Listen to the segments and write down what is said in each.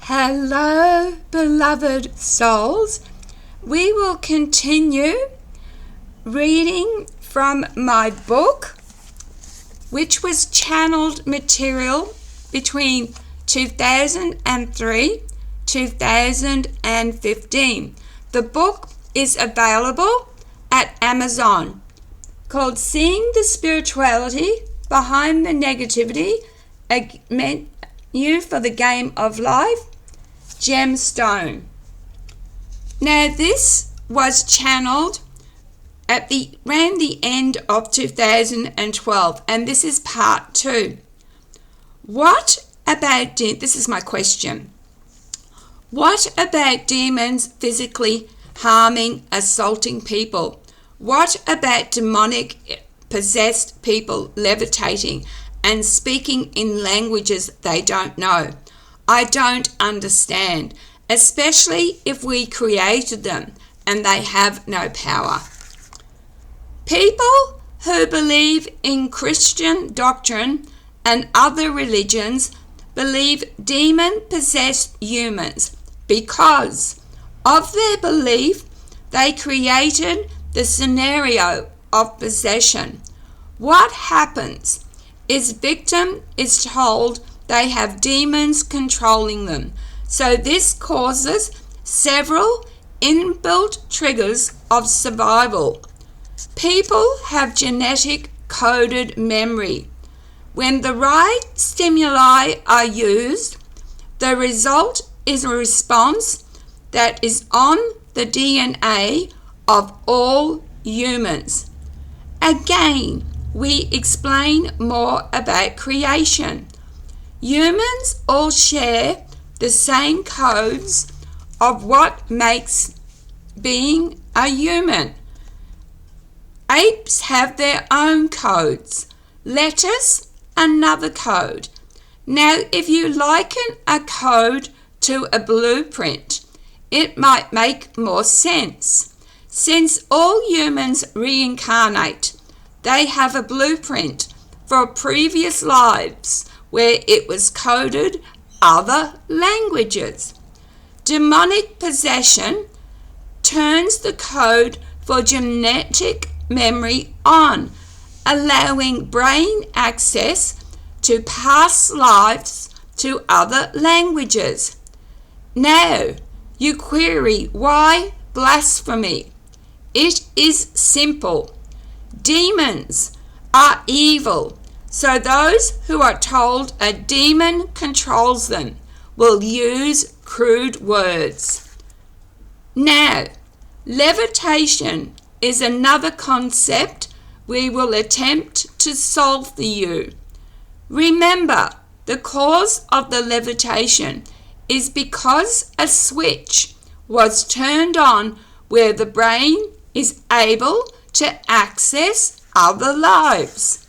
Hello, beloved souls. We will continue reading from my book, which was channeled material between 2003 2015. The book is available at Amazon, called Seeing the Spirituality Behind the Negativity, a menu for the game of life, Gemstone. Now this was channeled at around the end of 2012, and this is part 2. What about, this is my question, what about demons physically harming, assaulting people? What about demonic possessed people levitating and speaking in languages they don't know? I don't understand, especially if we created them and they have no power. People who believe in Christian doctrine and other religions believe demon-possessed humans. Because of their belief, they created the scenario of possession. What happens is victim is told they have demons controlling them. So this causes several inbuilt triggers of survival. People have genetic coded memory. When the right stimuli are used, the result is a response that is on the DNA of all humans. Again, we explain more about creation. Humans all share the same codes of what makes being a human. Apes have their own codes. Lettuce, another code. Now, if you liken a code to a blueprint, it might make more sense. Since all humans reincarnate, they have a blueprint for previous lives where it was coded other languages. Demonic possession turns the code for genetic memory on, allowing brain access to past lives to other languages. Now, you query, why blasphemy? It is simple. Demons are evil, so those who are told a demon controls them will use crude words. Now, levitation is another concept we will attempt to solve for you. Remember, the cause of the levitation is because a switch was turned on where the brain is able to access other lives.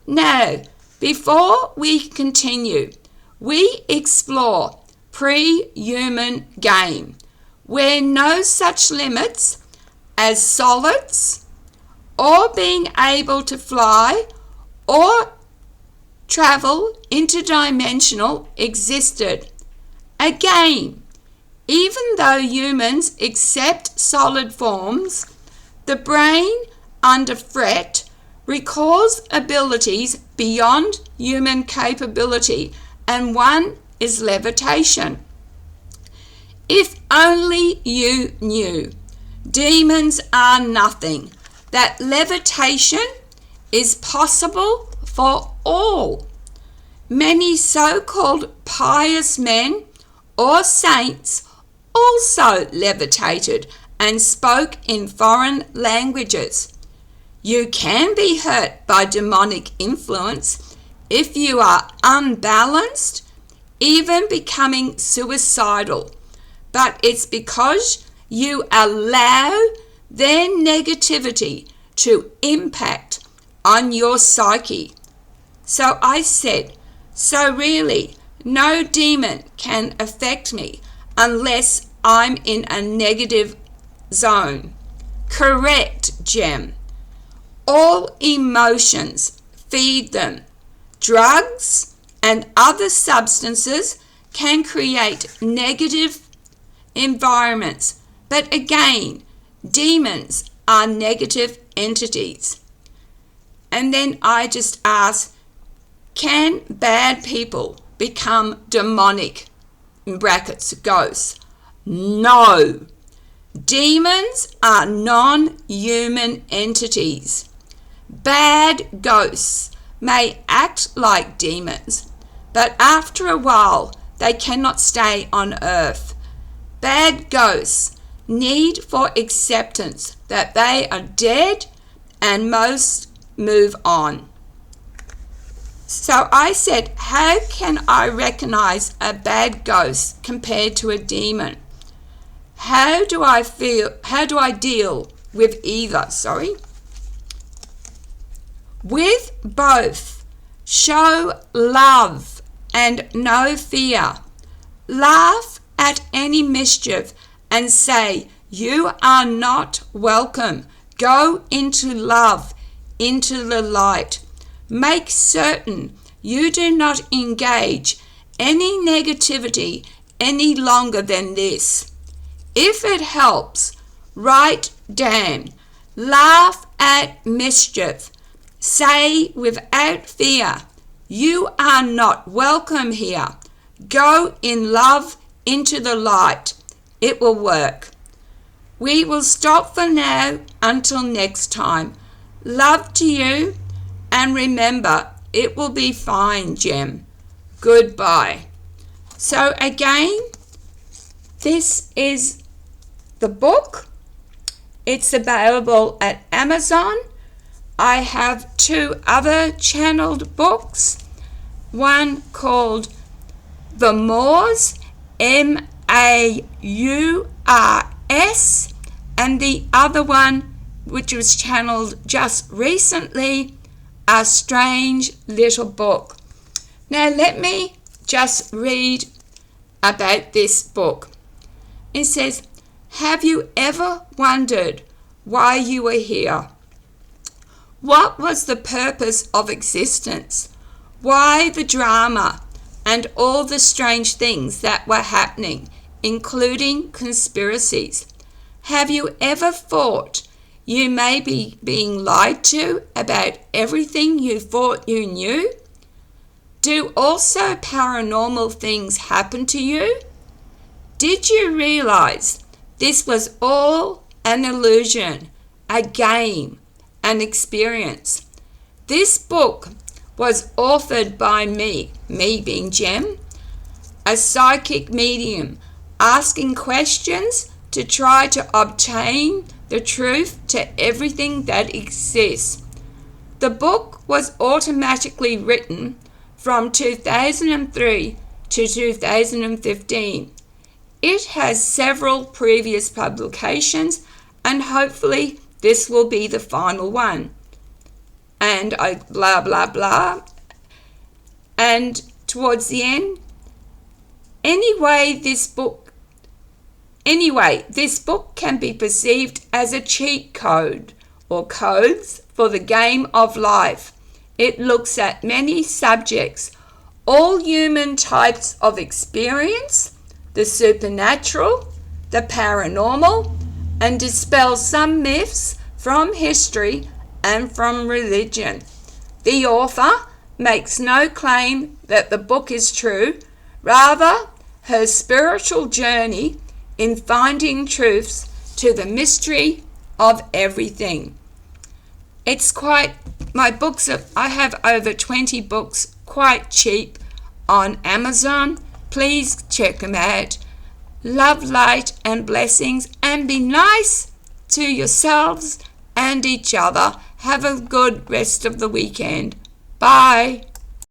Now, before we continue, we explore pre-human game, where no such limits as solids or being able to fly or travel interdimensional existed. Again, even though humans accept solid forms, the brain under threat recalls abilities beyond human capability, and one is levitation. If only you knew, demons are nothing, that levitation is possible for all. Many so-called pious men or saints also levitated and spoke in foreign languages. You can be hurt by demonic influence if you are unbalanced, even becoming suicidal, but it's because you allow their negativity to impact on your psyche. So I said, so really, no demon can affect me unless I'm in a negative zone. Correct, Gem. All emotions feed them. Drugs and other substances can create negative environments. But again, demons are negative entities. And then I just ask, can bad people become demonic, in brackets, ghosts? No. Demons are non-human entities. Bad ghosts may act like demons, but after a while they cannot stay on earth. Bad ghosts need for acceptance that they are dead, and most move on. So I said, how can I recognize a bad ghost compared to a demon? How do I deal with either? With both, show love and no fear. Laugh at any mischief and say, you are not welcome. Go into love, into the light. Make certain you do not engage any negativity any longer than this. If it helps, write down, laugh at mischief. Say without fear, you are not welcome here. Go in love into the light. It will work. We will stop for now until next time. Love to you, and remember, it will be fine, Gem. Goodbye. So again, this is the book. It's available at Amazon. I have 2 other channeled books. One called The Moors, M-A-U-R-S, and the other one, which was channeled just recently, A Strange Little Book. Now let me just read about this book. It says, have you ever wondered why you were here? What was the purpose of existence? Why the drama and all the strange things that were happening, including conspiracies? Have you ever thought you may be being lied to about everything you thought you knew? Do also paranormal things happen to you? Did you realize this was all an illusion, a game, an experience? This book was authored by me being Gem, a psychic medium, asking questions to try to obtain the truth to everything that exists. The book was automatically written from 2003 to 2015. It has several previous publications, and hopefully this will be the final one. And I blah blah blah. And towards the end, this book can be perceived as a cheat code or codes for the game of life. It looks at many subjects, all human types of experience, the supernatural, the paranormal, and dispels some myths from history and from religion. The author makes no claim that the book is true, rather her spiritual journey in finding truths to the mystery of everything. I have over 20 books, quite cheap, on Amazon. Please check them out. Love, light, and blessings, and be nice to yourselves and each other. Have a good rest of the weekend. Bye.